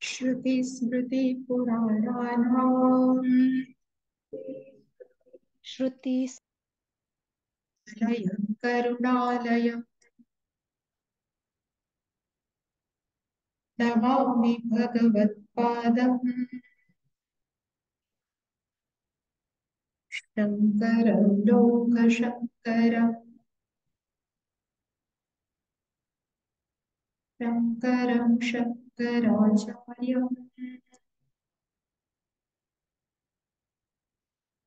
श्रुतिस्मृतिपुराणानाम् श्रुति लयं करुणालयं नमामि भगवत्पादम् शङ्करं लोकशङ्करं शङ्करं शङ्कराचार्यम्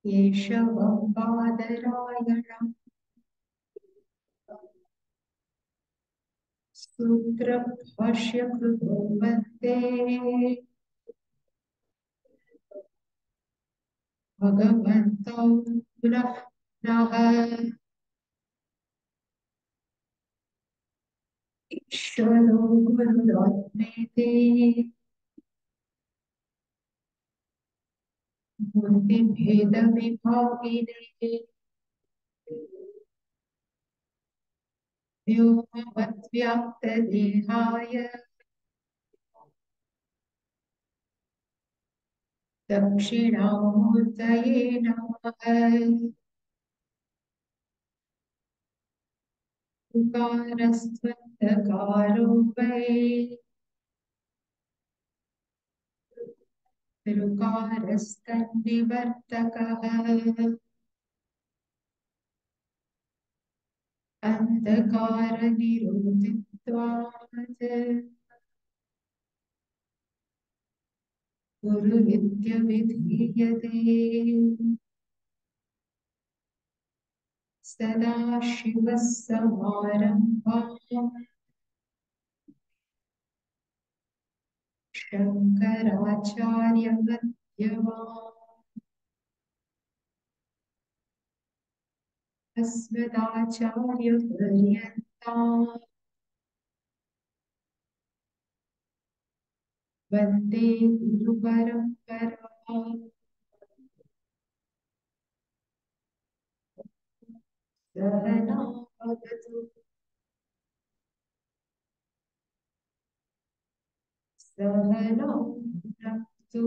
केशवं बादरायणं सूत्रभाष्यकृतो वन्दे भगवन्तौ पुनः पुनः ईश्वरो गुरुरात्मेति मूर्तिभेदविभागिने व्योमवद्व्याप्तदेहाय दक्षिणामूर्तये नमः। उकारस्त्वन्दकारो वै ऋकारस्तन्निवर्तकः अन्धकारनिरोधित्वात् गुरुरित्यभिधीयते सदाशिवः समारम्भाम् शङ्कराचार्यमध्यमाम् अस्मदाचार्यपर्यन्ताम् वन्दे गुरुपरम्पराम् सहना भवतु सहनौ भुनक्तु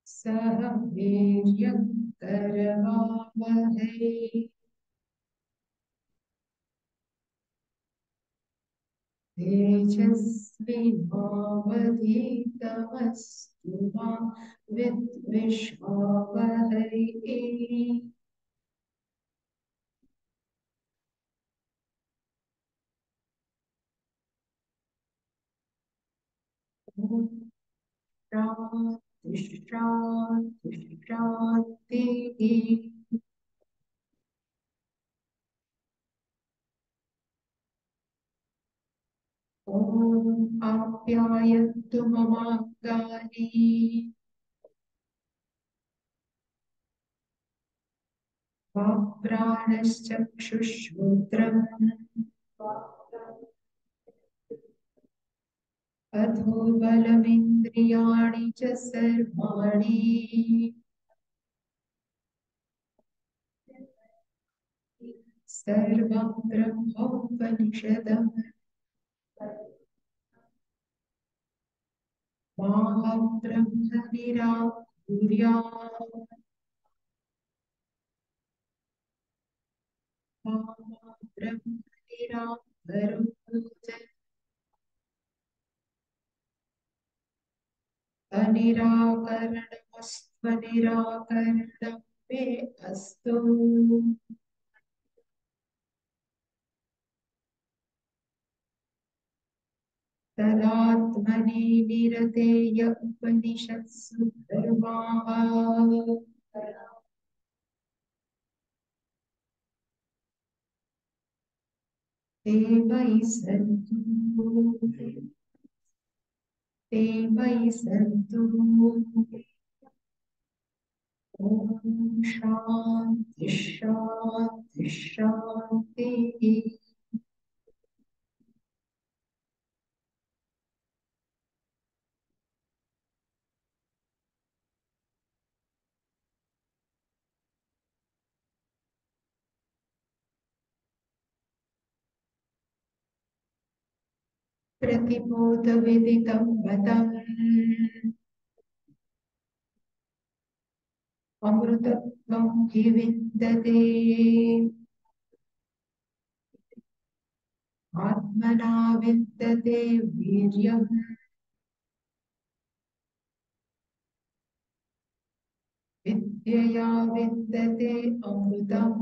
सह वीर्यं करवावहै तेजस्विनावधीतमस्तु मा विद्विषावहै। शान्ति शान्ति शान्तिः। ॐ आप्यायन्तु ममाङ्गानि वाक्प्राणश्चक्षुश्रोत्रम् अथो बलमिन्द्रियाणि च सर्वाणि सर्वं ब्रह्मोपनिषदम् माहं ब्रह्म निराकुर्यात् मा ब्रह्म निराकरोत् अनिराकरणमस्त्वनिराकरणं मे अस्तु। तदात्मनि निरतेय उपनिषत्सु धर्माः ते मयि सन्तु ते मयि सन्तु। ॐ शान्ति शान्ति शान्तिः। प्रतिबोधविदितं वदम् अमृतत्वं हि विन्दते आत्मना विन्दते वीर्यम् विद्यया विन्दते अमृतम्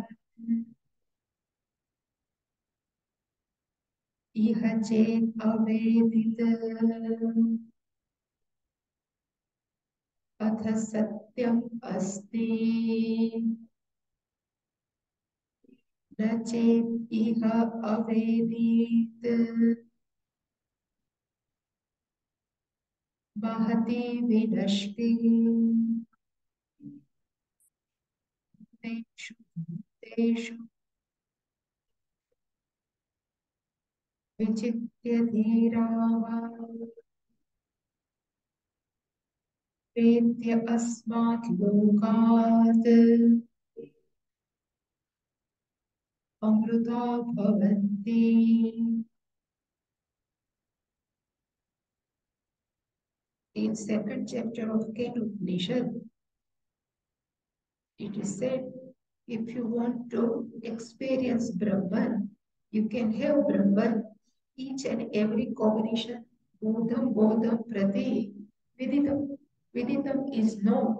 इह चेत् अवेदित् अथ सत्यम् अस्ति न चेत् इह अवेदीत् महति विनष्टि तेषु तेषु विचित्य धीराः प्रेत्य अस्मात् लोकात् अमृता भवन्ति in second chapter of Kenopanisad, it is said, if you want to experience Brahman, you can have Brahman each and every cognition. Bodham, Bodham, Prati, Viditam. Viditam is known.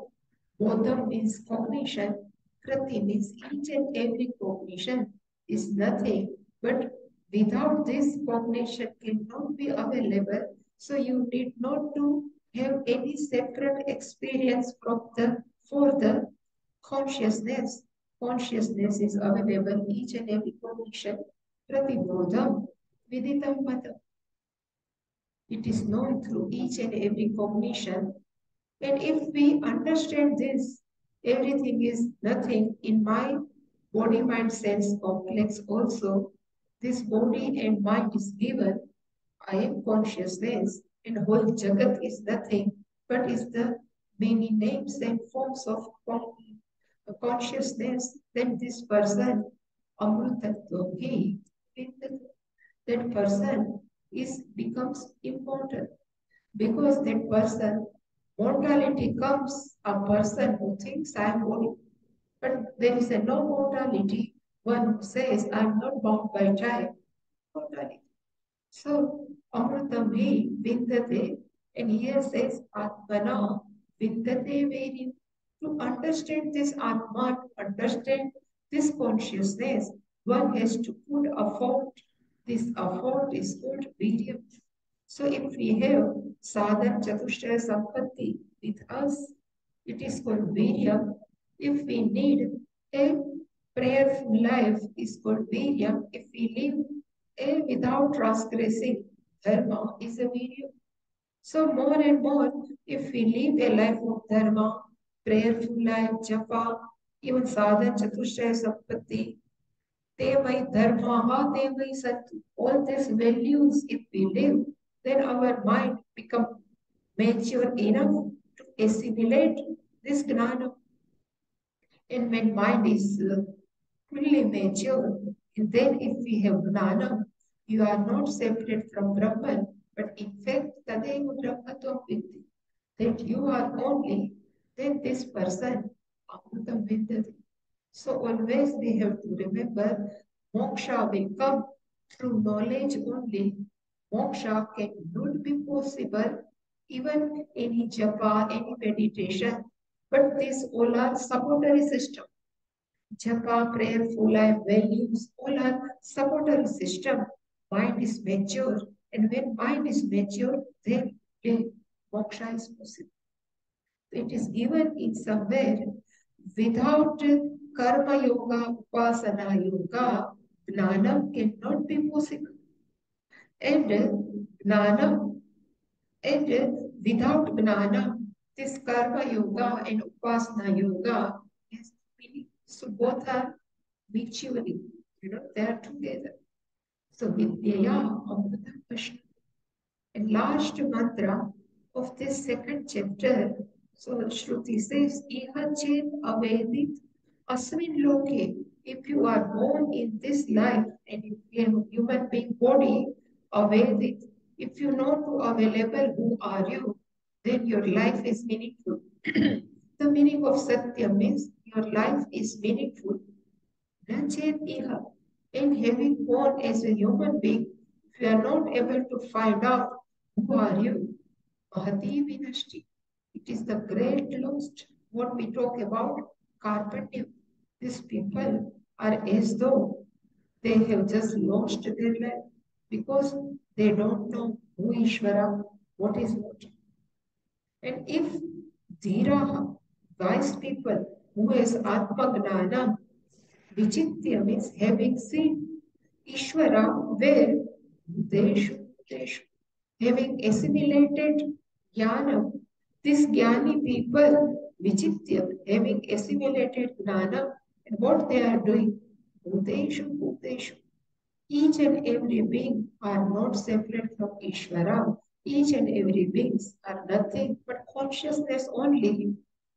Bodham means cognition. Prati means each and every cognition is nothing. But without this cognition cannot be available. So you need not to have any separate experience from the for the consciousness. Consciousness is available each and every cognition. Pratibodham, Viditam Matam. It is known through each and every cognition. And if we understand this, everything is nothing in my body mind sense complex also. This body and mind is given. I am consciousness, and whole Jagat is nothing but is the many names and forms of consciousness. Then this person, Amrutatva, that person is becomes important because that person, mortality comes, a person who thinks I am body, but there is a no mortality. One who says I am not bound by time, mortality. So, Amrutam he vindate, and here says Atmana vindate verim. To understand this Atma, to understand this consciousness, one has to put effort. This effort is called Viryam. So if we have sadhan chatushtaya sampatti with us, it is called Viryam. If we need a prayerful life, is called Viryam. If we live a without transgressing dharma, is a Viryam. So more and more, if we live a life of dharma, prayerful life, japa, even sadhan chatushtaya sampatti, they by dharma, they by sat. All these values, if we live, then our mind become mature enough to assimilate this gnana. And when mind is fully mature, and then if we have gnana, you are not separate from Brahman, but in fact, tadeva brahmatvam vidhi, that you are only, then this person, amrutam vindati. So always we have to remember moksha will come through knowledge only. Moksha cannot be possible even any japa, any meditation. But these all are supportary system. Japa, prayerful life, values, all are supportary system. Mind is mature. And when mind is mature, then moksha is possible. It is given in somewhere without karma yoga, upasana yoga, gnanam cannot be possible. And gnanam, and without gnanam, this karma yoga and upasana yoga is so both are mutually, they are together. So vidyaya amrita Krishna. And last mantra of this second chapter, so Shruti says, Iha chet avedit asmin loke. If you are born in this life and if you have a human being body, avedit, If you know to available who are you, then your life is meaningful. The meaning of Satya means your life is meaningful. Nachet iha. In having born as a human being, if you are not able to find out who are you, Mahati Vinashti. It is the great lost. What we talk about, carpenter. These people are as though they have just lost their life because they don't know who Ishvara, what is what. And if Dhiraha, wise people who has Atma Gnana, Vichitya means having seen Ishvara where Deshu, having assimilated Jnana, these Jnani people, Vichitya, having assimilated Gnana, and what they are doing, Bhuteshu, each and every being are not separate from Ishvara. Each and every beings are nothing but consciousness only.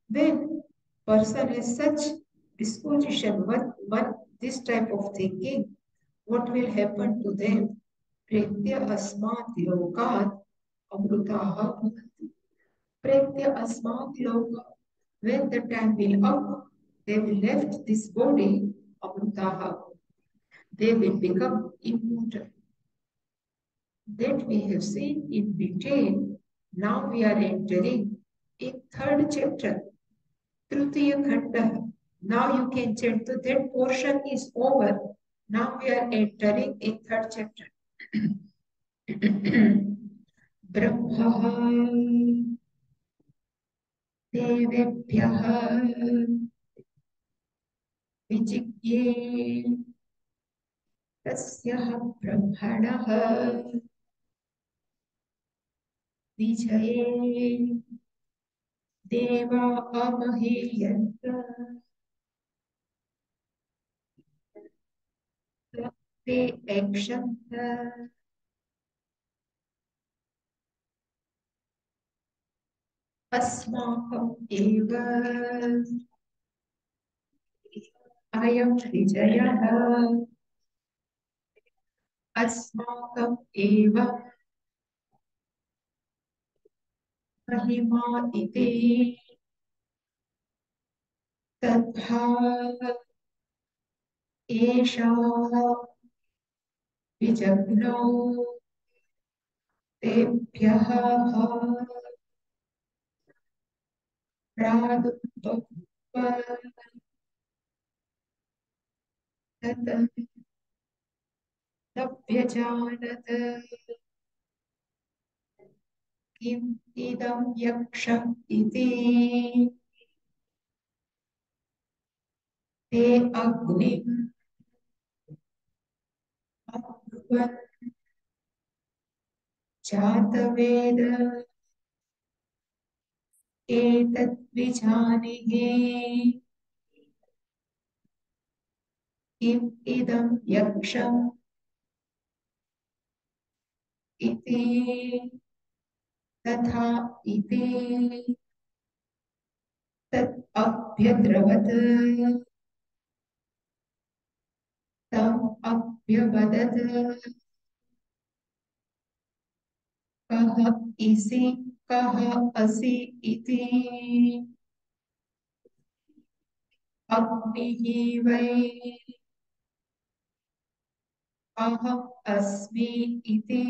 When person has such disposition, one this type of thinking, what will happen to them? Pritya asmat lokat amrutaha bhavanti. Pritya asmat lokat. When the time will up, they will left this body amrutaha. They will become immortal. That we have seen in detail. Now we are entering in third chapter, Tritiya Khanda. Now you can chant. So that portion is over. Now we are entering in third chapter. Brahma Devebhyah Vijigye Tasyah Brahmanah Vijaye Deva Amahiyanta ते एक्शन्त अस्माकम् एव अयं विजयः अस्माकम् एव महिमा इति तथा एषा विजग्नौ तेभ्यः प्रादुर्बभूव तत् नव्यजानत् किम् इदं यक्षम् इति ते अग्निम् अब्रुवन् जातवेद एतद्विजानीहि किम् इदं यक्षम् इति तथा इति तत् अभ्यद्रवत् तम् अभ्यवदत् कः इसि कः असि इति अग्निः वै अहम् अस्मि इति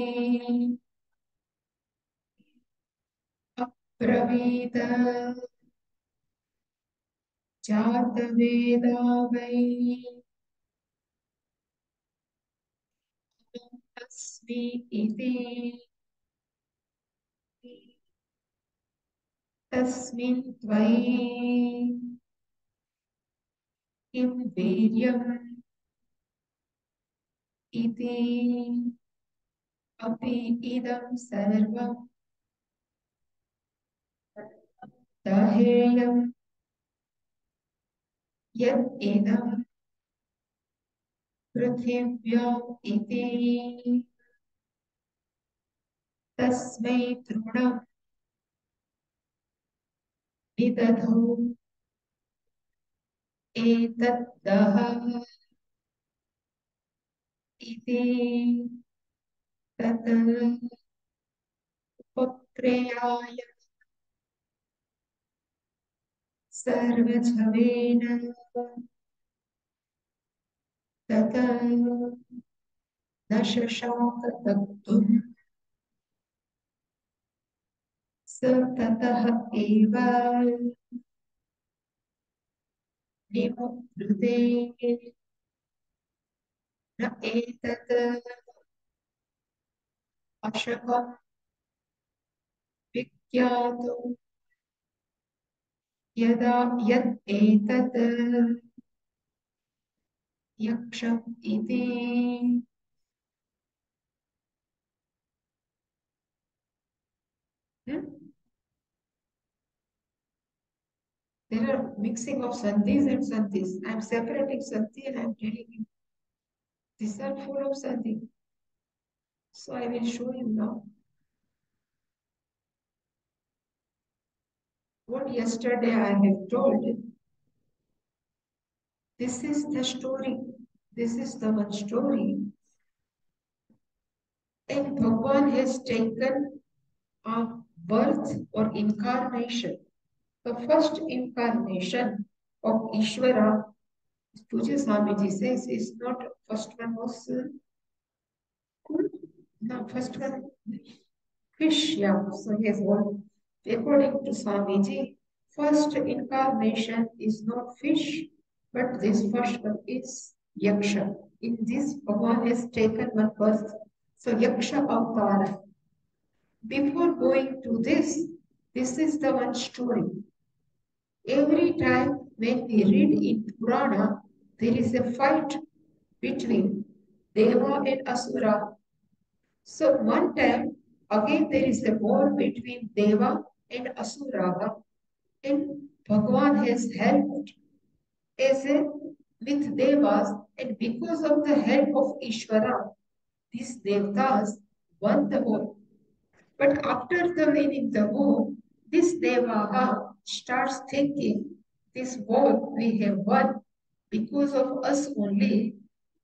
अब्रवीत जातवेदा वै अस्मि इति तस्मिन् त्वयि किं वीर्यम् इति अपि इदं सर्वं दाहेयं यत् इदं पृथिव्याम् इति तस्मै तृणं निदधौ एतद्दः इति तत् उपक्रियाय सर्वझवेन तत न शशाक तप्तुम् स ततः एव निमुक्ते न एतत् अशकं विज्ञातुं यदा यत् एतत् यक्षम् इति. Hmm? There are mixing of sandhis and sandhis. I am separating sandhi and I am telling you these are full of sandhi. So I will show you now what yesterday I have told. This is the story. This is the one story. And Bhagwan has taken a birth or incarnation. The first incarnation of Ishvara, Puja Swamiji says, is not first one was no first one fish. Yeah, so he has one. According to Swamiji, first incarnation is not fish, but this first one is Yaksha. In this, Bhagwan has taken one birth. So Yaksha Avtara. Before going to this is the one story. Every time when we read in Purana, there is a fight between Deva and Asura. So one time, again there is a war between Deva and Asura, and Bhagwan has helped as a, with Devas, and because of the help of Ishvara, these Devtas won the war. But after the winning the war, this Devaha starts thinking this war we have won because of us only.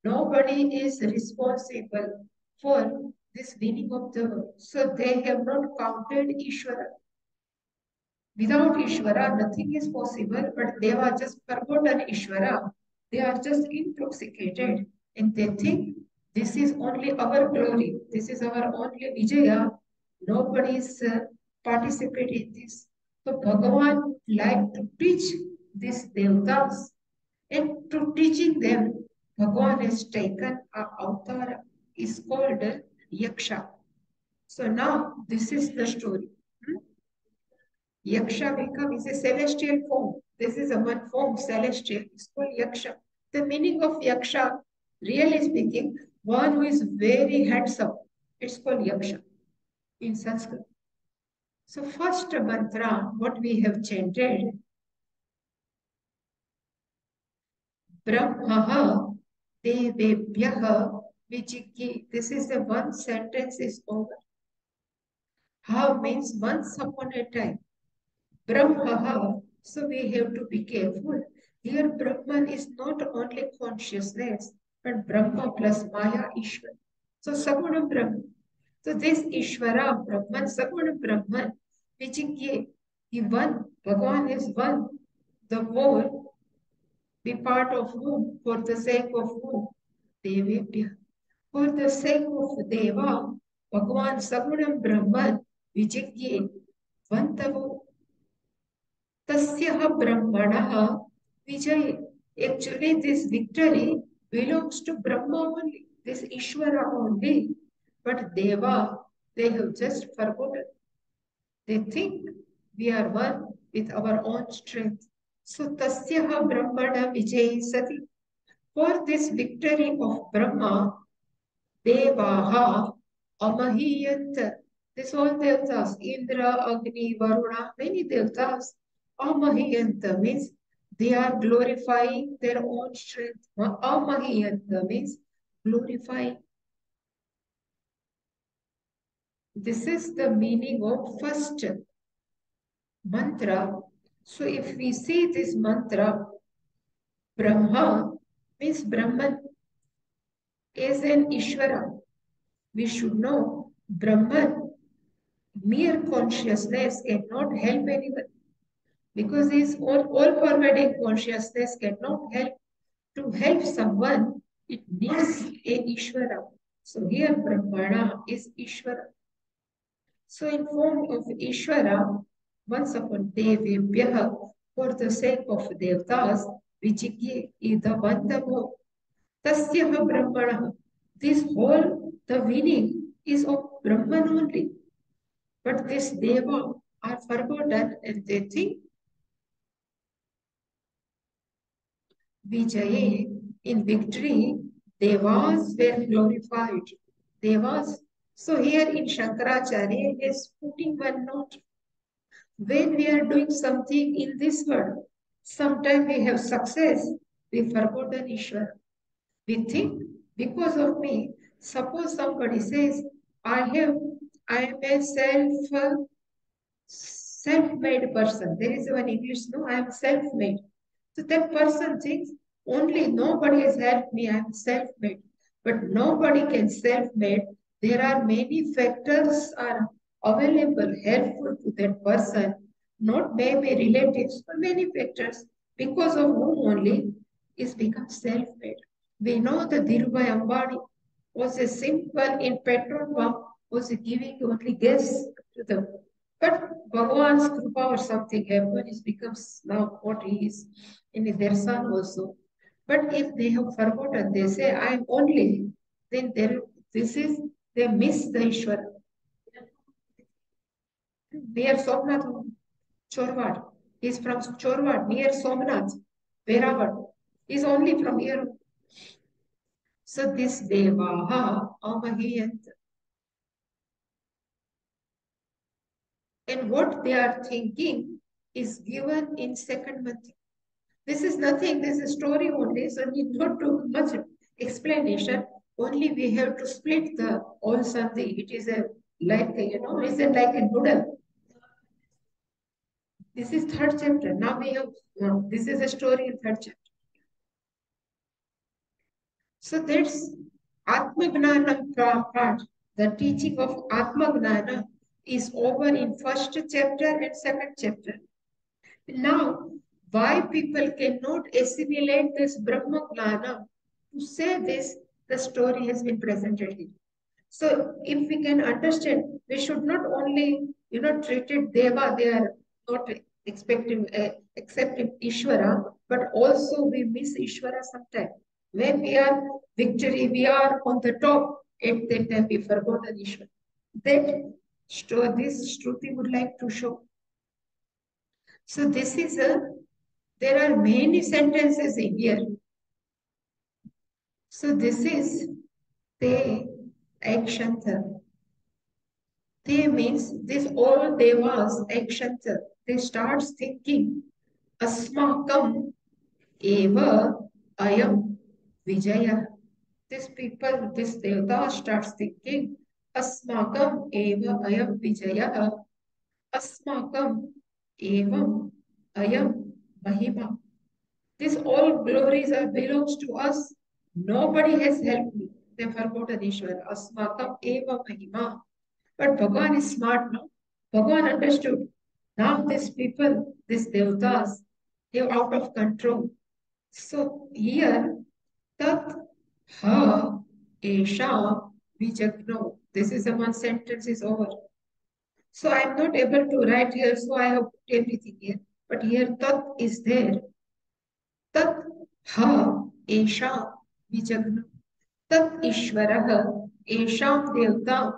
Nobody is responsible for this winning of the war. So they have not counted Ishvara. Without Ishvara, nothing is possible, but they are just forgotten Ishvara. They are just intoxicated and they think this is only our glory, this is our only Vijaya. Nobody is participating in this. So Bhagavan like to teach these Devtas, and to teaching them, Bhagavan has taken a avatar is called Yaksha. So now this is the story. Yaksha Vikam is a celestial form. This is a one form, celestial. It's called Yaksha. The meaning of Yaksha, really speaking, one who is very handsome. It's called Yaksha in Sanskrit. So first mantra, what we have chanted, Brahmaha Devebhyaha Vijiki. This is the one sentence is over. Ha means once upon a time. Brahma, so we have to be careful. Here, Brahman is not only consciousness, but Brahma plus Maya Ishwar. So, Saguna Brahman. So, this Ishvara, Brahman, Saguna Brahman, which he one, Bhagavan is one, the whole, be part of whom, for the sake of whom, Devebhya. For the sake of Deva, Bhagavan Sagunam Brahman, Vijigye, Vantavo Tasyaha Brahmanaha Vijay. Actually, this victory belongs to Brahma only, this Ishvara only. But Deva, they have just forgotten. They think we are one with our own strength. So Tasyaha Brahmana Vijay Sati. For this victory of Brahma, Devaha Amahiyat. This all devtas, Indra, Agni, Varuna, many devtas. Amahiyanta means they are glorifying their own strength. Amahiyanta means glorifying. This is the meaning of first mantra. So if we see this mantra, Brahma means Brahman is an Ishvara. We should know Brahman. Mere consciousness cannot help anyone because this all-pervading consciousness cannot help. To help someone, it needs a Ishvara. So here Brahmana is Ishvara. So in form of Ishvara, once upon Devebhyaha, for the sake of Devtas, Vijigye Idavantamo, Tasyaha Brahmana. This whole, the meaning is of Brahman only. But this Deva are forgotten and they think Vijaye, in victory, Devas were glorified. Devas. So here in Shankaracharya is putting one note. When we are doing something in this world, sometimes we have success, we forgotten Ishwar. We think because of me, suppose somebody says, I am a self-made person. There is one English, no, I am self-made. So that person thinks only nobody has helped me, I am self-made. But nobody can self-made. There are many factors are available, helpful to that person, not maybe relatives, but many factors because of whom only is become self-made. We know that Dhirubhai Ambani was a simple in petrol pump, was giving only gas to them. But Bhagwan's Kripa or something happened, it becomes now what he is in their son also. But if they have forgotten, they say, I am only, then there, this is, they miss the Ishwara. Near Somnath, Chorwad. He is from Chorwad, near Somnath, Verawad. He is only from here. So this Devaha Amahiyant. And what they are thinking is given in second mantra. This is nothing, this is story only, so need not too much explanation. Only we have to split the all sandhi. It is a like listen like a noodle. This is third chapter. Now we have this is a story in third chapter. So that's Atma Gnana part. The teaching of Atma Gnana is over in first chapter and second chapter. Now, why people cannot assimilate this Brahma Gnana? To say this, the story has been presented here. So, if we can understand, we should not only, treat it Deva, they are not expecting, accepting Ishvara, but also we miss Ishvara sometimes. When we are victory, we are on the top, at that time we forgotten Ishvara. That this Shruti would like to show. So this is there are many sentences in here. So this is Te Akshanta. Te means this all devas Akshanta. They start thinking Asmakam Eva Ayam Vijaya. This people, this devata starts thinking Asmakam Eva Ayam Vijaya. Asmakam Evam Ayam Mahima. This all glories are belongs to us. Nobody has helped me. They forgotten Ishwar. Asmakam eva mahima. But Bhagavan is smart now. Bhagavan understood. Now these people, these devatas, they are out of control. So here, tat ha esha vijagno. This is the one sentence is over. So I am not able to write here, so I have put everything here. But here tat is there. Tat ha esha vijagna. Tat ishvarah esham devta.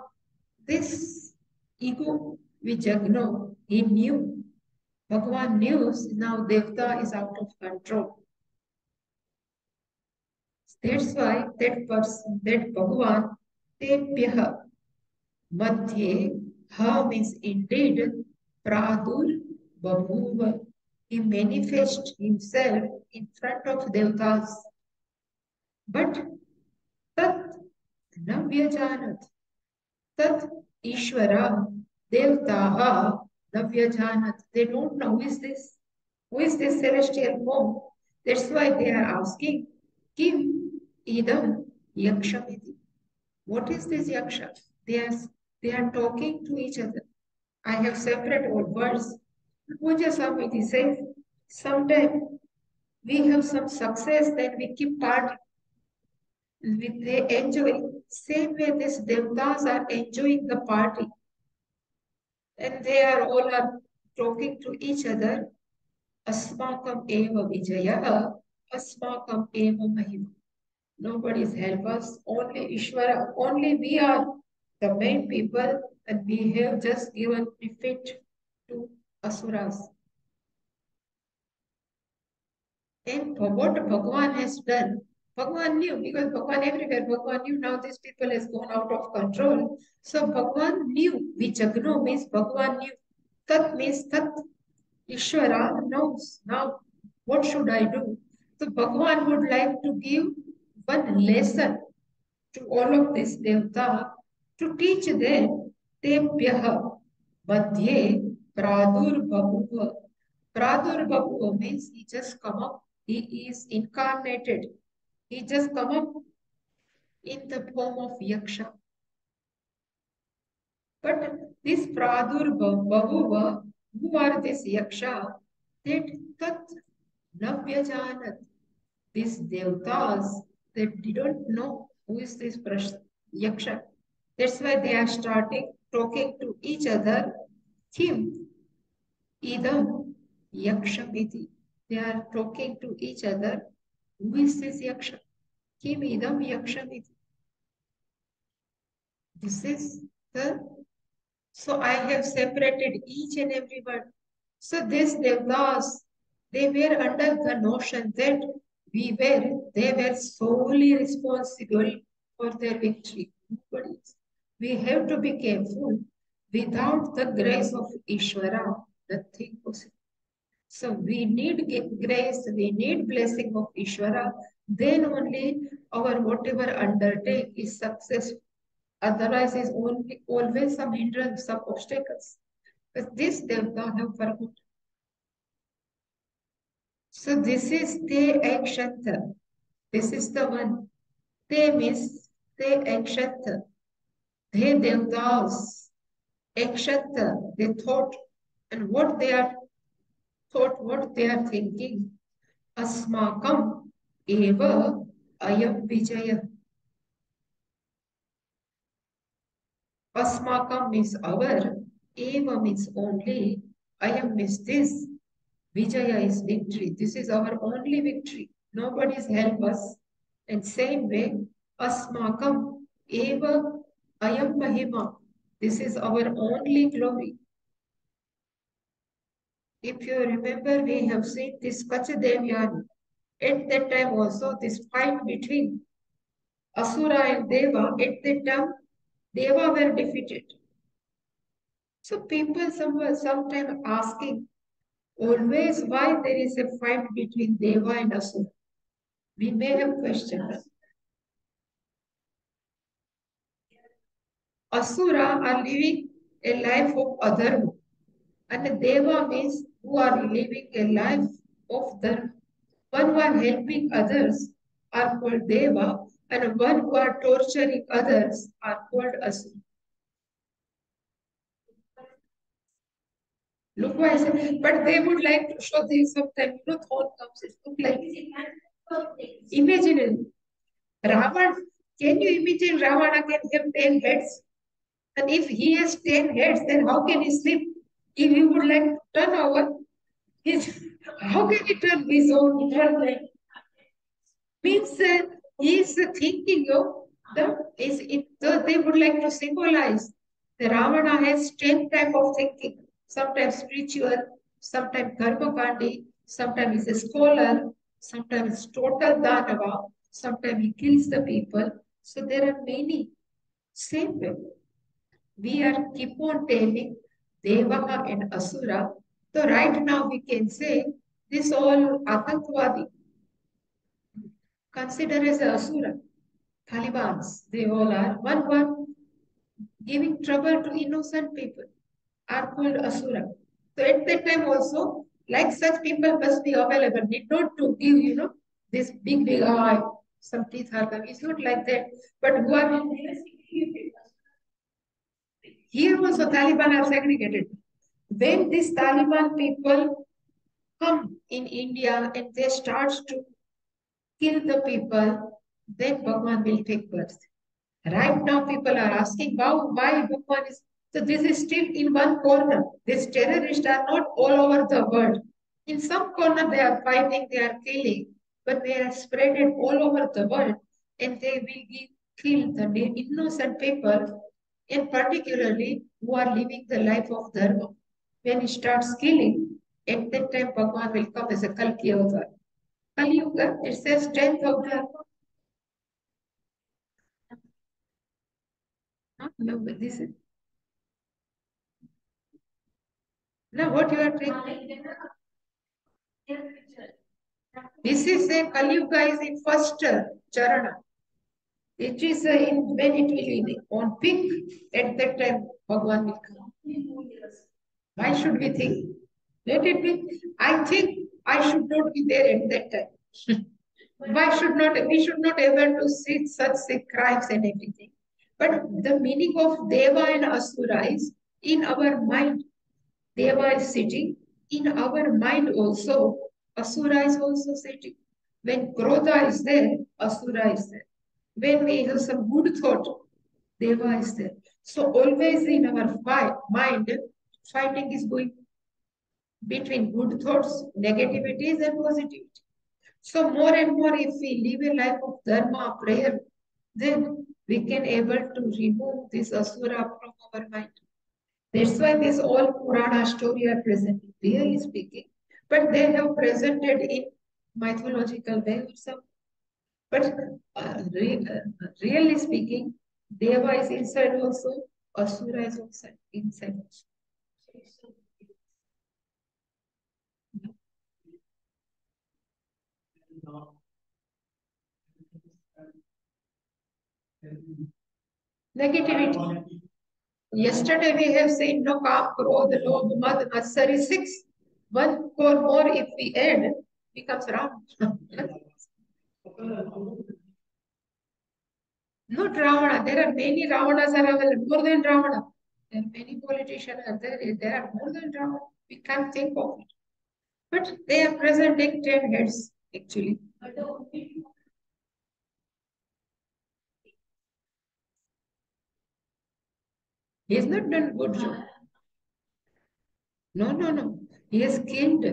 This ego vijagno, he knew. Bhagavan knew now devta is out of control. That's why that person, that Bhagavan, tepyah madhye, ha means indeed, pradur babhuva. He manifests himself in front of devtas. But tat navyajanat. Tat Ishvara Devtaha navyajanat. They don't know who is this. Who is this celestial form? That's why they are asking, Kim idam yakshamiti. What is this yaksha? They are talking to each other. I have separate words. Puja Samiti says, sometimes we have some success, then we keep partying. They enjoy. Same way these devtas are enjoying the party. And they are all are talking to each other. Asmakam eva vijaya, asmakam eva mahima. Nobody's help us. Only Ishvara, only we are the main people, and we have just given defeat to Asuras. And for what Bhagwan has done, Bhagwan knew, because Bhagwan everywhere, Bhagwan knew now these people has gone out of control. So Bhagwan knew, Vichagno means Bhagwan knew. Tat means Tat. Ishvara knows now what should I do. So Bhagwan would like to give one lesson to all of this devta to teach them tebhyaha madhye pradurbhavuva. Pradurbhavuva means he just come up, he is incarnated. He just come up in the form of yaksha. But this pradurbhavuva, who are this yaksha? That tat navyajanat. These devtas, they didn't know who is this yaksha. That's why they are starting talking to each other. Kim idam yakshamiti. They are talking to each other. Who is this yaksha? Kim idam yakshamiti. This is the. So I have separated each and every one. So this devdas, they were under the notion that they were solely responsible for their victory. Nobody else. We have to be careful. Without the grace of Ishvara, nothing possible. So we need grace, we need blessing of Ishvara. Then only our whatever undertake is successful. Otherwise, is only always some hindrance, some obstacles. But this they have forgotten. So this is Te Akshanta. This is the one. Te means Te Akshanta. They Devdas. Akshanta, they thought. And what they are thought, what they are thinking. Asmakam eva ayam vijaya. Asmakam means our. Eva means only. Ayam means this. Vijaya is victory. This is our only victory. Nobody's help us. And same way, asmakam eva ayam mahima. This is our only glory. If you remember, we have seen this Kachadevyani. At that time also, this fight between Asura and Deva, at that time, Deva were defeated. So people sometimes asking always why there is a fight between Deva and Asura. We may have questions. Asura are living a life of adharma, and Deva means who are living a life of dharma. One who are helping others are called Deva, and one who are torturing others are called Asura. Look why I say, but they would like to show this sometimes, thought comes, it look like imagine it. Ravan, can you imagine Ravana can have 10 heads? And if he has 10 heads, then how can he sleep? If he would like to turn over his, how can he turn his own head? Means he is thinking of they would like to symbolize the Ravana has 10 type of thinking, sometimes spiritual, sometimes karmakandi, sometimes he's a scholar, sometimes total danava, sometimes he kills the people. So there are many. Same way. We are keep on telling Devaha and Asura. So right now we can say this all Atankwadi consider as a Asura. Talibans, they all are one giving trouble to innocent people are called Asura. So at that time also, like such people must be available. Need not to give, this big eye, some teeth are coming. It's not like that. But who are Here also Taliban are segregated. When these Taliban people come in India and they start to kill the people, then Bhagwan will take birth. Right now, people are asking why Bhagwan is. So this is still in one corner. These terrorists are not all over the world. In some corner, they are fighting, they are killing, but they are spread it all over the world, and they will kill the innocent people, and particularly who are living the life of dharma. When he starts killing, at that time Bhagwan will come as a Kalki avatar. Kali Yuga, it says 10th avatar. No, but this is now what you are taking. This is a Kali Yuga is in first charana. It is in when it will be on peak at that time Bhagwan will come. Why should we think? Let it be. I think I should not be there at that time. Why should not we should not able to see such crimes and everything? But the meaning of Deva and Asura is in our mind. Deva is sitting in our mind also. Asura is also sitting. When Krodha is there, Asura is there. When we have some good thought, Deva is there. So always in our mind, fighting is going between good thoughts, negativities, and positivity. So more and more, if we live a life of dharma, prayer, then we can able to remove this asura from our mind. That's why this all Purana story are presented, really speaking. But they have presented in mythological way or some. But really speaking, Deva is inside also, Asura is also inside also. Negativity. Yesterday we have seen no Kam, Krodh, Lobh, Mad, Matsari, six. One more if we add, becomes Ram. Not Ravana. There are many Ravanas are available, more than Ravana. There are many politicians are there. There are more than Ravana. We can't think of it. But they are presenting 10 heads, actually. He has not done good job. No, no, no. He has killed.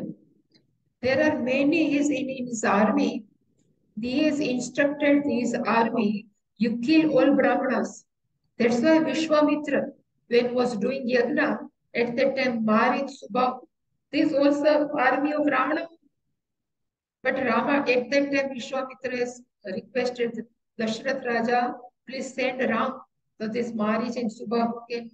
There are many in his army. He has instructed his army, you kill all Brahmanas. That's why Vishwamitra, when he was doing yagna, at that time Marik, Subha, this was the army of Ravana. But Rama, at that time, Vishwamitra has requested Dashrath Raja, please send Ram. So this Marich and Subha came.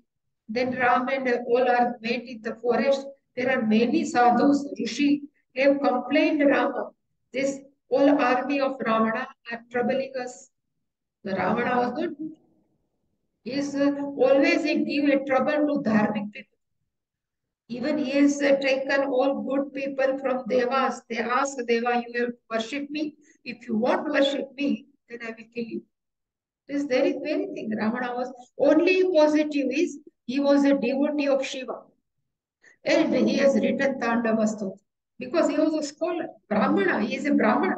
Then Ram and all are met in the forest. There are many sadhus, Rishi, have complained Rama. This whole army of Ravana are troubling us. The Ravana was not. He is always give a trouble to Dharmic people. Even he has taken all good people from Devas. They ask Deva, you have to worship me. If you want to worship me, then I will kill you. There is very thing. Ravana was only positive is he was a devotee of Shiva. And he has written Tandavastu because he was a scholar. Brahmana, he is a Brahmana.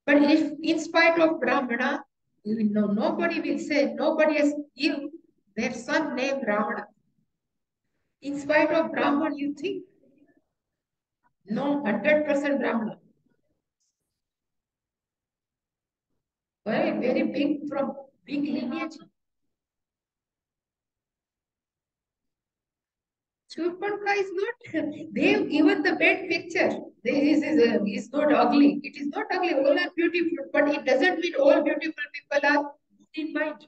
But if in spite of Brahmana, nobody will say, nobody has given their son named Ravana. In spite of Brahman, you think no, 100% Brahmana. Very big from big lineage. Shurpanka is not, they have given the bad picture. Is not ugly. It is not ugly. All are beautiful, but it doesn't mean all beautiful people are good in mind.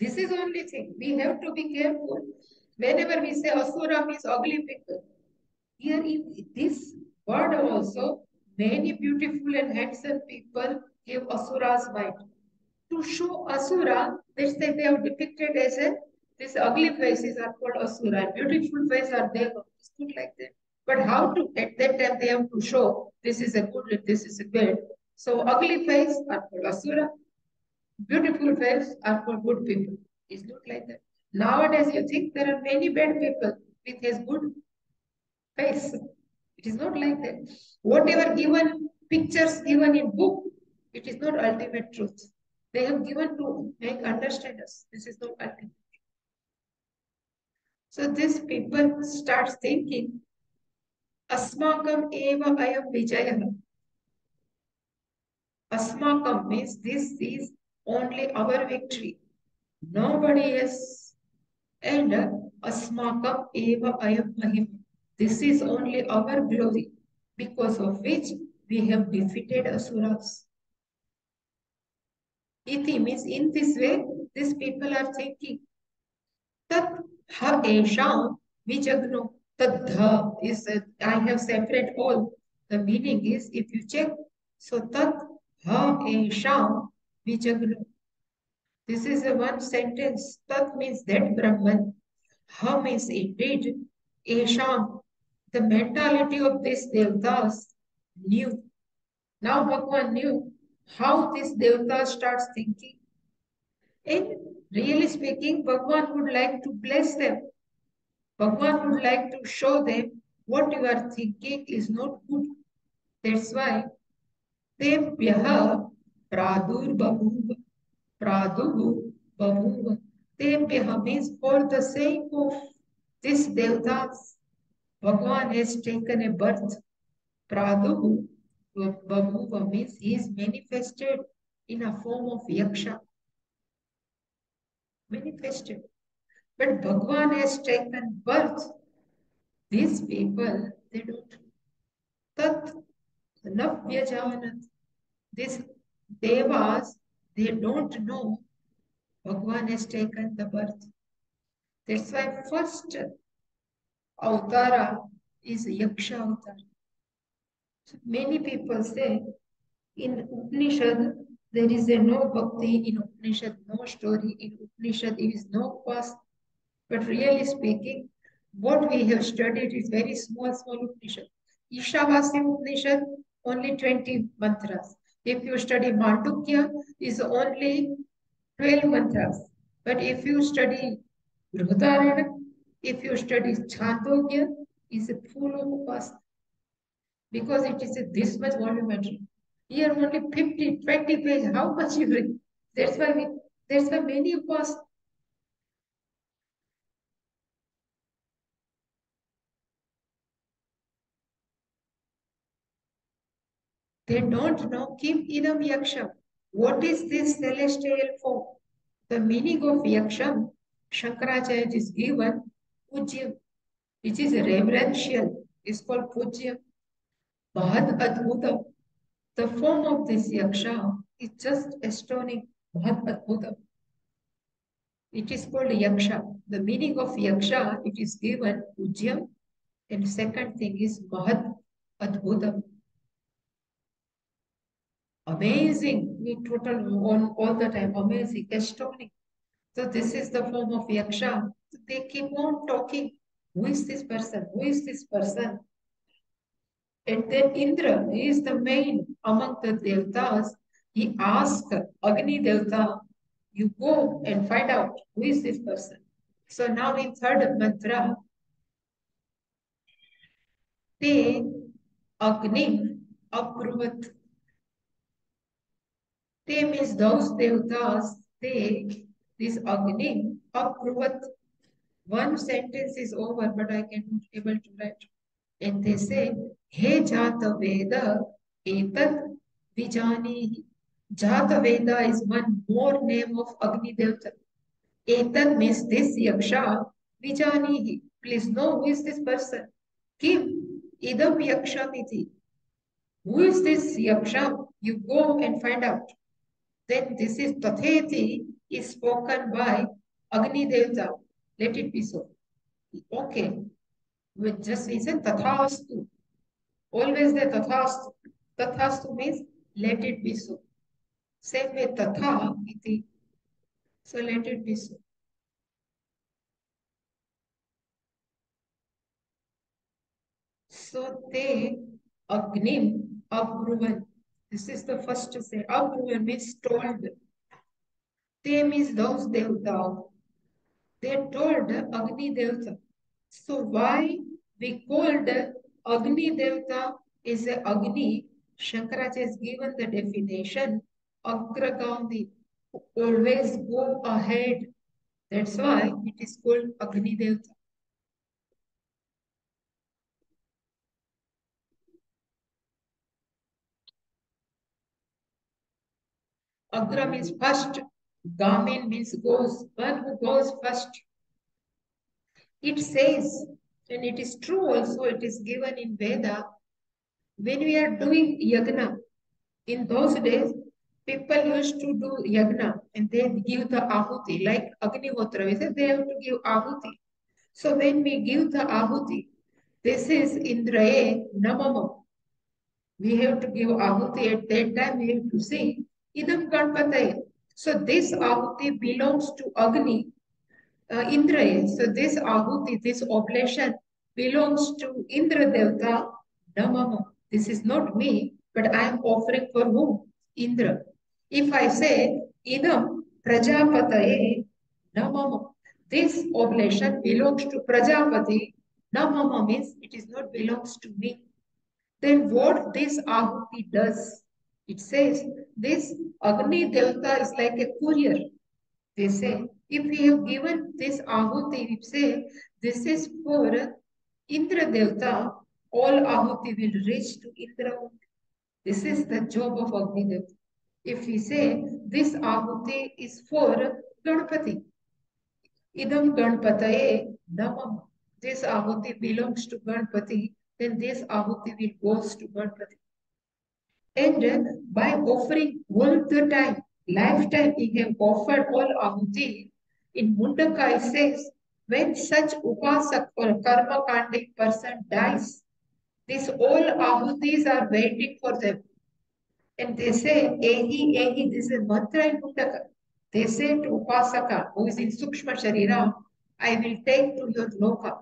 This is only thing. We have to be careful. Whenever we say Asura means ugly people, here in this word also, many beautiful and handsome people have Asura's mind. To show Asura, which they have depicted as a these ugly faces are called Asura, beautiful faces are Deva. It's not like that. But how to at that time they have to show this is a good and this is a bad. So ugly face are called Asura, beautiful face are called good people. It's not like that. Nowadays, you think there are many bad people with his good face. It is not like that. Whatever given, pictures given in book, it is not ultimate truth. They have given to make understand us. This is not ultimate. So these people start thinking, Asmakam eva ayam vijayah. Asmakam means this is only our victory. Nobody else. And Asmakam eva ayam mahim. This is only our glory, because of which we have defeated Asuras. Iti means in this way, these people are thinking. Tat ha esham vijagno. Tat dha is, I have separate all. The meaning is, if you check, so tat ha esham vijagno. This is a one sentence. Tat means that Brahman. Ha means indeed. Esham, the mentality of this Devdas knew. Now Bhagwan knew how this Devta starts thinking. And really speaking, Bhagwan would like to bless them. Bhagwan would like to show them what you are thinking is not good. That's why Tebhyaha Pradur Babuva. Praduhu Babuva. Tebhyaha means for the sake of this Devtas, Bhagwan has taken a birth. Praduhu Babuva means he is manifested in a form of Yaksha. Manifested. But Bhagwan has taken birth. These people, they don't. Tat Navyajanat. These devas, they don't know Bhagwan has taken the birth. That's why first avatara is Yaksha avatar. So many people say in Upanishad there is a no bhakti in Upanishad, no story in Upanishad, there is no past. But really speaking, what we have studied is very small Upanishad. Ishavasya Upanishad, only 20 mantras. If you study Mandukya, is only 12 mantras. But if you study Brihadaranyaka, if you study Chandogya, is full of upasana because it is this much volumetry. Here only 50, 20 pages. How much you read? That's why many upasana. They don't know Kim Idam Yaksham. What is this celestial form? The meaning of Yaksham, Shankaracharya is given Pujyam, which is reverential, is called Pujyam. Bahad Adbhutam. The form of this Yaksha is just astounding. Bahad Adbhutam. It is called Yaksha. The meaning of Yaksha, it is given Pujyam. And second thing is Mahad Adbhutam. Amazing, we total on all the time, amazing, astounding. So this is the form of yaksha. So they keep on talking. Who is this person? Who is this person? And then Indra is the main among the devtas. He asked Agni Devta, you go and find out who is this person. So now in third mantra, te Agnim Abruvat. They means those devtas, they, this Agni, Apruvat. One sentence is over, but I cannot able to write. And they say, He Jata Veda, Etat Vijani. Jata Veda is one more name of Agni Devta. Etat means this Yaksha, Vijani. Please know who is this person. Kim, Idam Yakshamiti. Who is this Yaksha? You go and find out. Then this is Tatheti is spoken by Agni Devta. Let it be so. Okay. With just reason Tathastu. Always the Tathastu. Tathastu means let it be so. Same way Tatha iti. So let it be so. So they Agnim Abruvan. This is the first to say. Abruvan means told. They means those Devta. They told Agni Devata. So why we called Agni Devata is a Agni? Shankaracharya has given the definition. Agragami, always go ahead. That's why it is called Agni Devata. Agra means first. Gamin means goes. One who goes first. It says, and it is true also, it is given in Veda, when we are doing yagna, in those days, people used to do yagna and they give the ahuti, like Agnihotra, we say they have to give ahuti. So when we give the ahuti, this is Indraye Namamam. We have to give ahuti at that time, we have to say, Idam Ganpataye. So this ahuti belongs to Agni, Indra. So this ahuti, this oblation belongs to Indra Devata, Namama. This is not me, but I am offering for whom? Indra. If I say Idam Prajapataye Namama, this oblation belongs to Prajapati, Namama means it is not belongs to me. Then what this ahuti does? It says this Agni Devata is like a courier. They say, if we have given this ahuti, we say this is for Indra Devata, all ahuti will reach to Indra. This is the job of Agni Devata. If we say this ahuti is for Ganpati, idam Ganpataye namam. This ahuti belongs to Ganpati, then this ahuti will goes to Ganpati. And by offering all the time, lifetime, he have offered all ahuti. In Mundaka, it says, when such upasak or karma kandic person dies, these all ahutis are waiting for them. And they say, Ehi, Ehi, this is mantra in Mundaka. They say to Upasaka, who is in Sukshma Sharira, I will take to your loka.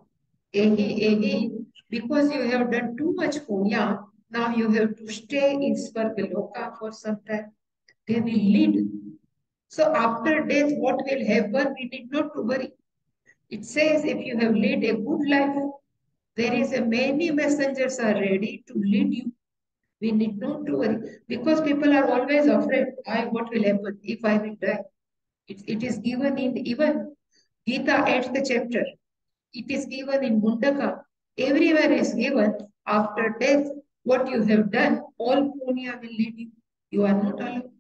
Ehi, Ehi, because you have done too much punya, now you have to stay in Svarga Loka for some time. They will lead. So after death, what will happen? We need not to worry. It says if you have led a good life, there is a many messengers are ready to lead you. We need not to worry because people are always afraid. I what will happen if I will die? It is given in even Gita 8th chapter. It is given in Mundaka. Everywhere is given after death. What you have done, all punya will lead you. You are not alone.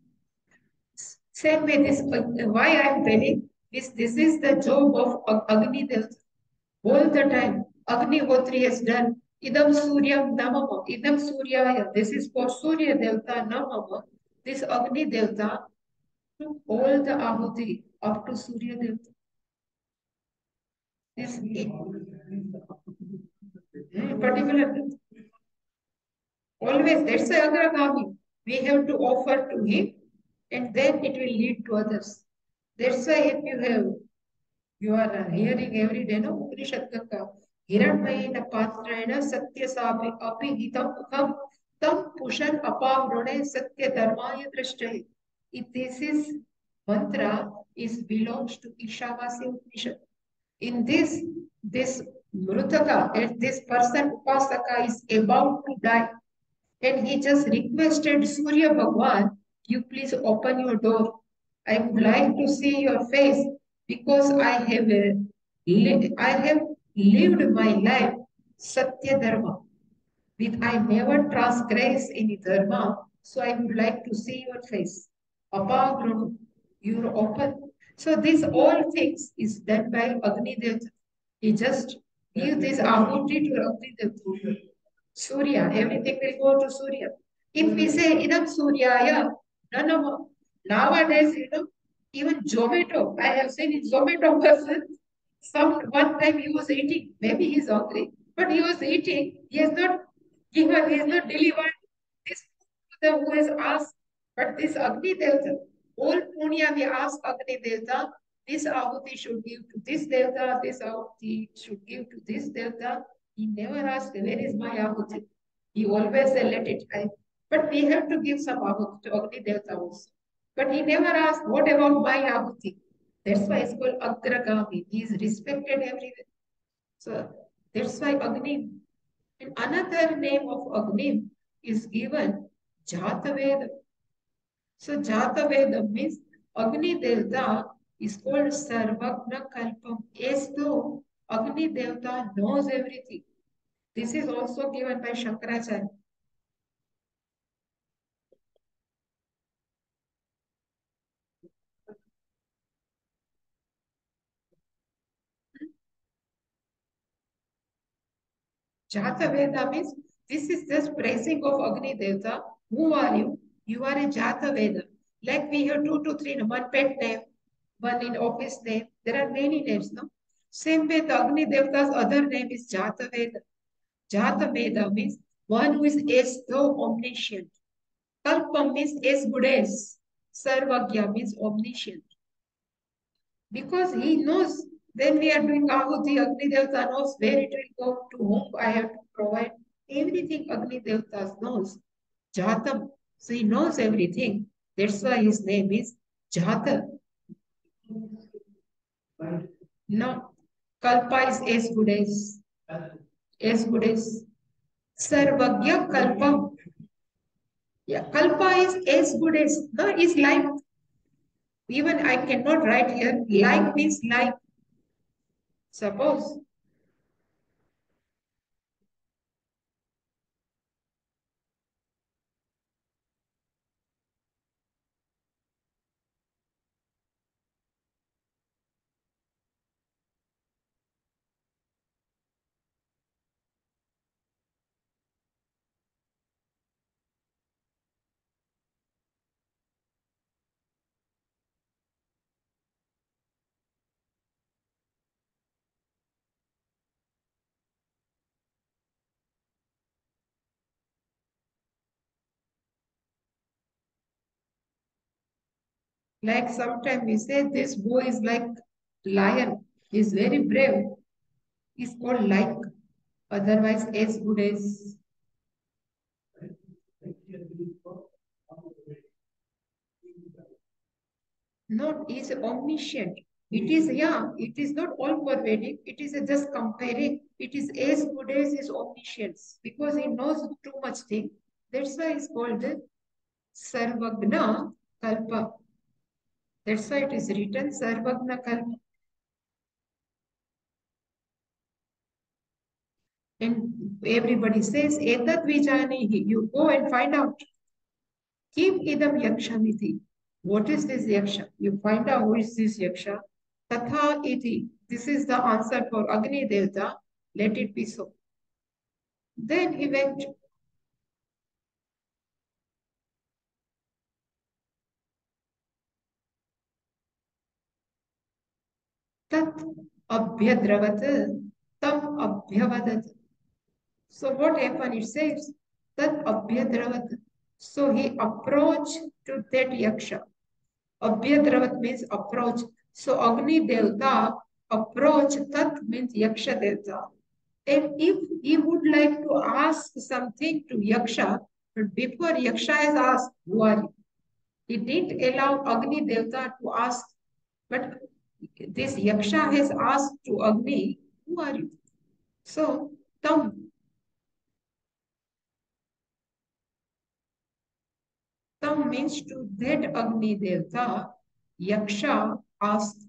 Same way, this why I am telling this. This is the job of Agni Devata. All the time, Agni Hotri has done. Idam Suryam Namama. Idam Suryaya. This is for Surya Devata Namama. This Agni Devata took all the ahuti up to Surya Devata. This particular always that's the agragami. We have to offer to him, and then it will lead to others. That's why if you are hearing every day, no Upanishad Ganga. Hiranmayena patrayena satya sapi api hitam mukham tam pushan apavrone satya dharmaya drashtahe. If this is mantra is belongs to Ishavasya Upanishad. In this Mrutaka, and this person Upasaka is about to die, and he just requested Surya Bhagwan, you please open your door. I would like to see your face because I have lived my life Satya Dharma. With I never transgress any dharma, so I would like to see your face. Apagrunu, you're open. So these all things is done by Agni Devata. He just give this ahuti to Agni Devata. Surya, everything will go to Surya. If we say idam Suryaya, no, no, no. Nowadays, even Zomato, I have seen in Zomato person, one time he was eating, maybe he's hungry, but he was eating, he has not delivered this to the who has asked, but this Agni Devata, all punya we ask Agni Devata, this ahuti should give to this Devata, this ahuti should give to this Devata. He never asked, where is my ahuti? He always said, let it die. But we have to give some ahuti to Agni Devata also. But he never asked, what about my ahuti? That's why it's called Agragami. He is respected everywhere. So that's why Agni. And another name of Agni is given Jataveda. So Jataveda means Agni Devta is called Sarvagna Kalpam. As though Agni Devta knows everything. This is also given by Shankaracharya. Jata Veda means this is just praising of Agni Devta. Who are you? You are a Jata Veda. Like we have two to three, one pet name, one in office name. There are many names, no? Same way, the Agni Devta's other name is Jata Veda. Jata Veda means one who is as though omniscient. Kalpam means as good as. Sarvagya means omniscient. Because he knows when we are doing Ahuti, Agni Devta knows where it will go, to whom I have to provide. Everything Agni Devta knows. Jatam. So he knows everything. That's why his name is Jata. No. Kalpa is as good as. As good as. Sarvagya Kalpam. Yeah, Kalpa is as good as. No, is like. Even I cannot write here. Like means like. Suppose like sometimes we say this boy is like lion, he's very brave. He's called like, otherwise as good as. Not is omniscient. It is yeah, it is not all pervading, it is just comparing. It is as good as his omniscience because he knows too much thing. That's why it's called the Sarvagna Kalpa. That's why it is written Sarvagna Kalpa. And everybody says, Etat Vijanihi. You go and find out. Kim idam yakshamiti. What is this yaksha? You find out who is this yaksha. Tatha iti. This is the answer for Agni Devta. Let it be so. Then he went. Tat abhyadravat. Tam abhyavadat. So what happened? It says Tat abhyadravat. So he approached to that yaksha. Abhyadravat means approach. So Agni Devta approach, Tat means Yaksha Devta. And if he would like to ask something to Yaksha, but before Yaksha has asked, who are you? He didn't allow Agni Devta to ask, but this Yaksha has asked to Agni, who are you? So, Tam, Tam means to that Agni Devta, Yaksha asked,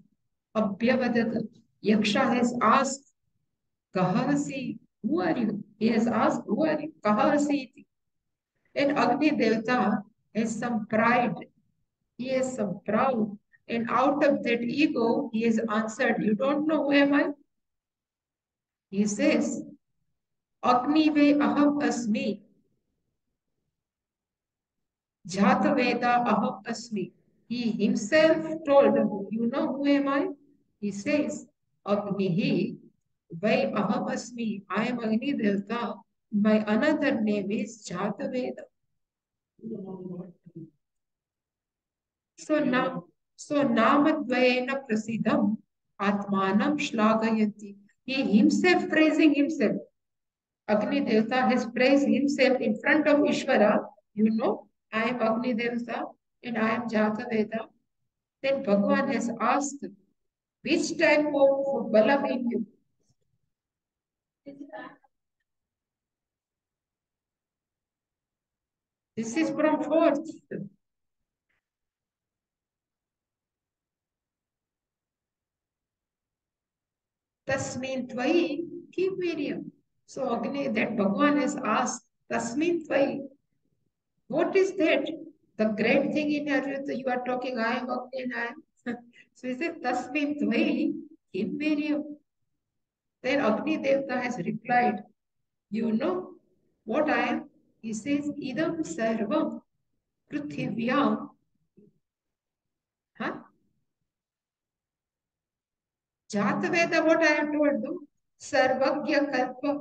Abhyavadat. Yaksha has asked, Kahasi, who are you? He has asked, who are you? Kahasi. And Agni Devta has some pride. He has some proud. And out of that ego, he has answered, you don't know who am I? He says, Agni ve aham asmi. Jata Veda aham asmi. He himself told, you know who am I? He says, Agnihi vai aham asmi. I am Agni Devta. My another name is Jata Veda. So now, so Namadvayena Prasidham Atmanam Shlagayanti. He himself praising himself. Agni Devta has praised himself in front of Ishvara. You know, I am Agni Devta and I am Jata Veda. Then Bhagavan has asked, Which type of balam in you? This is from fourth. Tasmin Tvai Kim Miriam. So Agni, that Bhagwan has asked, Tasmin Tvai, what is that? The great thing in your you are talking, I am Agni and I am. So he said, Tasmin Tvai Kim Miriam. Then Agni Devta has replied, you know what I am? He says, Idam Sarvam Prithivya. Huh? Jataveda, what I have told you, Sarvagya Kalpa.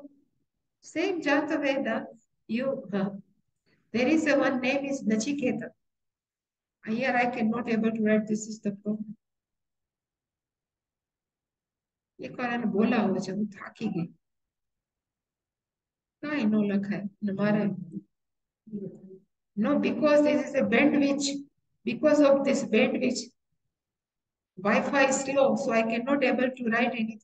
Same Jataveda, there is a one name is Nachiketa. Here I cannot able to write, this is the problem. एक बार मैंने बोला हो जब હું થાકી ગઈ કાંઈ નો લખાય ને મારે no because this is a bandwidth because of this bandwidth Wi-Fi is slow so I cannot able to write anything.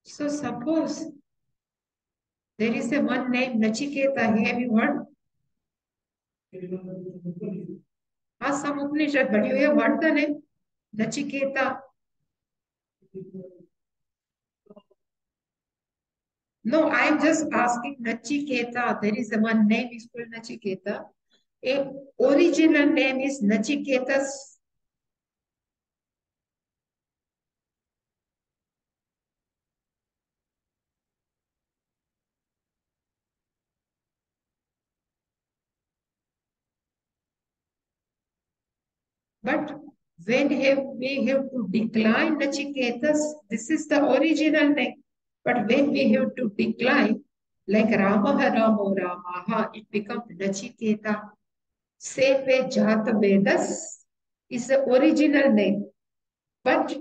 So suppose there is a one name Nachiketa. Have you heard? Some Upanishad, but you have heard the name Nachiketa. No, I am just asking Nachiketa. There is a one name is called Nachiketa. A original name is Nachiketas. But when we have to decline Nachiketas, this is the original name. But when we have to decline, like Ramaha Ramo Ramaha, it becomes Nachiketa. Same way Jata Vedas is the original name. But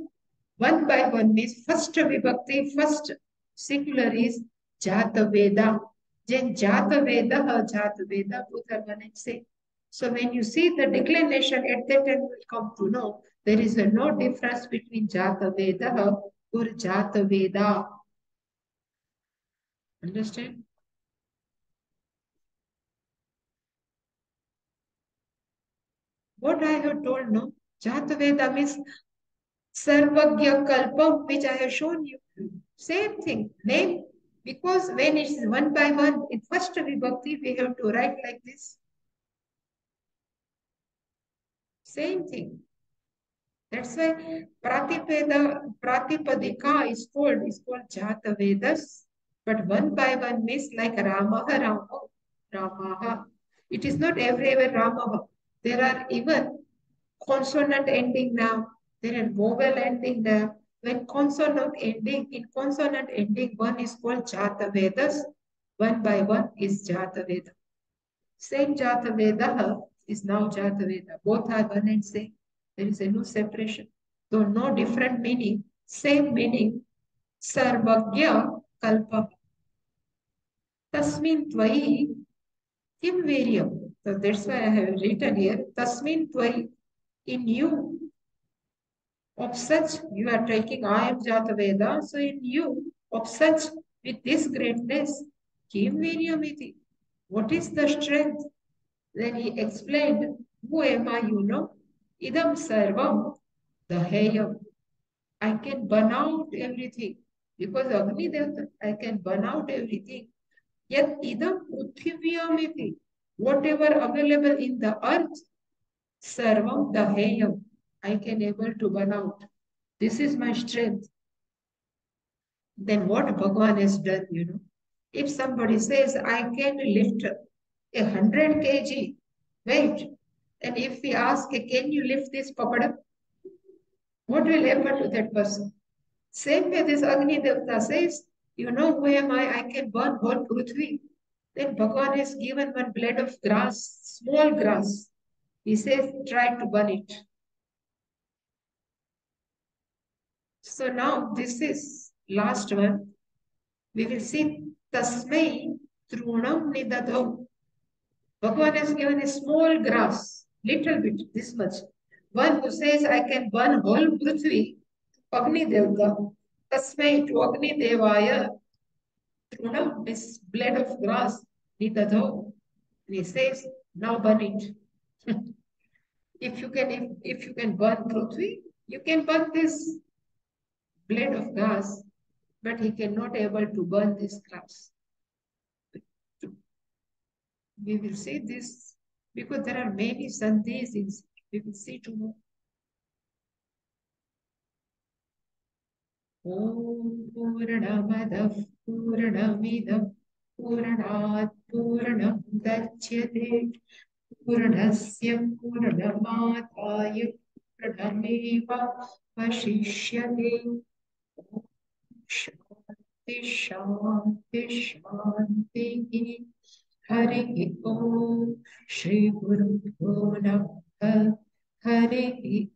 one by one means first vibhakti, first singular is Jata Veda. Then Jata Veda, Jata Veda, both are one and same. So when you see the declination, at that time you will come to know there is no difference between Jata Veda or Jata Veda. Understand? What I have told, no? Jata Veda means Sarvagya Kalpam, which I have shown you. Same thing, name, because when it is one by one, in first vibhakti, we have to write like this. Same thing. That's why Pratipadika is called Jata Vedas, but one by one means like Ramaha, Ramaha. It is not everywhere Ramaha. There are even consonant ending now. There are vowel ending now. When consonant ending, in consonant ending, one is called Jata Vedas, one by one is Jata Veda. Same Jata Veda is now Jata Veda. Both are one and same. There is no separation. So no different meaning, same meaning. Sarvagya Kalpa. Tasmin Tvai Kim Variam. So that's why I have written here. Tasmin Tvai. In you, of such you are taking I am Jata Veda. So in you, of such with this greatness, Kim Viryamiti. What is the strength? Then he explained, who am I, you know? Idam Sarvam, the Heyam. I can burn out everything. Because Agni Devata, I can burn out everything. Yet Idam Prithiviyamiti. Whatever available in the earth, Sarvam, the Heyam. I can able to burn out. This is my strength. Then what Bhagavan has done, you know? If somebody says, I can lift 100 kg weight, and if we ask, can you lift this papada? What will happen to that person? Same way this Agni Devta says, you know who am I? I can burn whole Prithvi. Then Bhagavan has given one blade of grass, small grass. He says, try to burn it. So now this is last one. We will see Tasmai Trunam Nidadhav. Bhagavan has given a small grass, little bit, this much. One who says, I can burn whole Prithvi, Agni Devta, Tasmai to Agni Devaya, Trunam, this blade of grass, Nidadho. And he says, now burn it. If you can burn Prithvi, you can burn this blade of grass, but he cannot able to burn this grass. We will see this because there are many sandhis in. We will see tomorrow. Om Purnamadav Purnamidam Purnat Purnam Dachyate Purnasya Purnamadaya Purnameva Vashishyate. Shanti Shanti Shanti. Hari Om Shri Guru Namaha Hari